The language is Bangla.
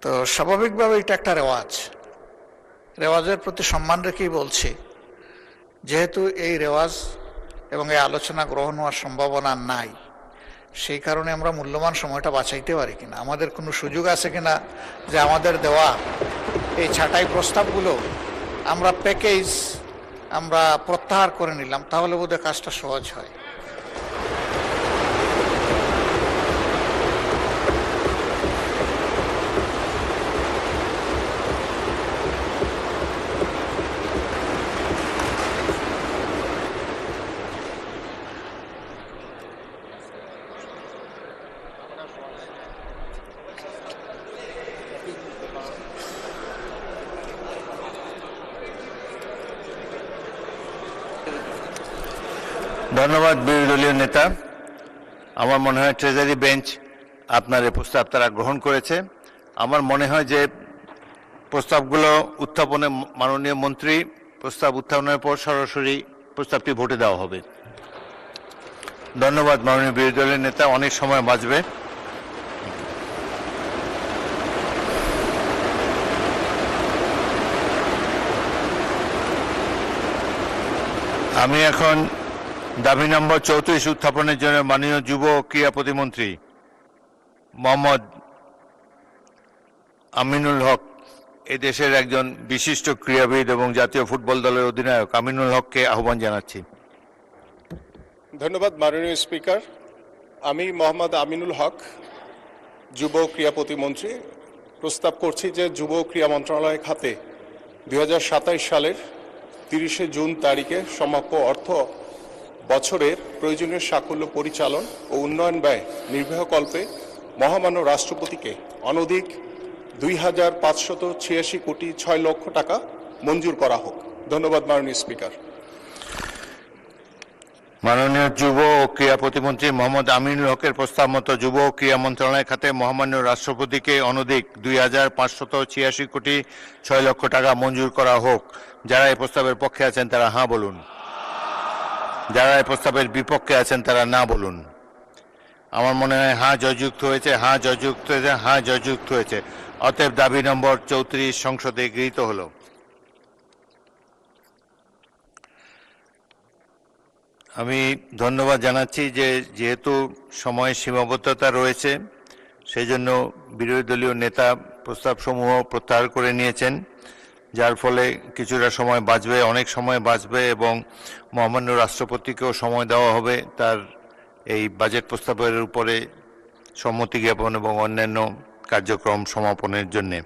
তো স্বাভাবিকভাবে এটা একটা রেওয়াজের প্রতি সম্মান রেখেই বলছি, যেহেতু এই রেওয়াজ এবং এই আলোচনা গ্রহণ হওয়ার সম্ভাবনা নাই, সেই কারণে আমরা মূল্যবান সময়টা বাঁচাইতে পারি কিনা, আমাদের কোনো সুযোগ আছে কিনা যে আমাদের দেওয়া এই ছাঁটাই প্রস্তাবগুলো আমরা আমরা প্রত্যাহার করে নিলাম, তাহলে বোধহয় কাজটা সহজ হয়। ধন্যবাদ বিরোধী দলীয় নেতা। আমার মনে হয় ট্রেজারি বেঞ্চ আপনার এই প্রস্তাব তারা গ্রহণ করেছে। আমার মনে হয় যে প্রস্তাবগুলো উত্থাপনে মাননীয় মন্ত্রী প্রস্তাব উত্থাপনের পর সরাসরি প্রস্তাবটি ভোটে দেওয়া হবে। ধন্যবাদ মাননীয় বিরোধী দলের নেতা, অনেক সময় বাঁচবে। আমি এখন দাবি নম্বর 34 উত্থাপনের জন্য মাননীয় যুব ও ক্রীড়া প্রতিমন্ত্রী মোহাম্মদ আমিনুল হক, এদেশের একজন বিশিষ্ট ক্রীড়াবিদ এবং জাতীয় ফুটবল দলের অধিনায়ক আমিনুল হককে আহ্বান জানাচ্ছি। ধন্যবাদ মাননীয় স্পিকার। আমি মোহাম্মদ আমিনুল হক, যুব ক্রীড়া প্রতিমন্ত্রী, প্রস্তাব করছি যে যুব ক্রীড়া মন্ত্রণালয় খাতে 2027 সালের 30 জুন তারিখে সমাপ্য অর্থ বছরের প্রয়োজনীয় সাকল্য পরিচালন ও উন্নয়ন ব্যয় নির্বাহকল্পে মহামান্য রাষ্ট্রপতিকে অনধিক 2,586 কোটি 6 লক্ষ টাকা মঞ্জুর করা হোক। ধন্যবাদ মাননীয় স্পিকার। মাননীয় যুব ও ক্রীড়া প্রতিমন্ত্রী মোহাম্মদ আমিনুল হকের প্রস্তাব মতো যুব ও ক্রীড়া মন্ত্রণালয় খাতে মহামান্য রাষ্ট্রপতিকে অনধিক 2,586 কোটি 6 লক্ষ টাকা মঞ্জুর করা হোক। যারা এই প্রস্তাবের পক্ষে আছেন তারা হাঁ বলুন, যারা এই প্রস্তাবের বিপক্ষে আছেন তারা না বলুন। আমার মনে হয় হাঁ জয়যুক্ত হয়েছে, হাঁ জয়যুক্ত হয়েছে, হাঁ জয়যুক্ত হয়েছে। অতএব দাবি নম্বর 34 সংসদে গৃহীত হলো। আমি ধন্যবাদ জানাচ্ছি যে যেহেতু সময় সীমাবদ্ধতা রয়েছে, সেই জন্য বিরোধী দলীয় নেতা প্রস্তাবসমূহ প্রত্যাহার করে নিয়েছেন, যার ফলে কিছুটা সময় বাঁচবে, অনেক সময় বাঁচবে এবং মহামান্য রাষ্ট্রপতিকেও সময় দেওয়া হবে তার এই বাজেট প্রস্তাবের উপরে সম্মতি জ্ঞাপন এবং অন্যান্য কার্যক্রম সমাপনের জন্যে।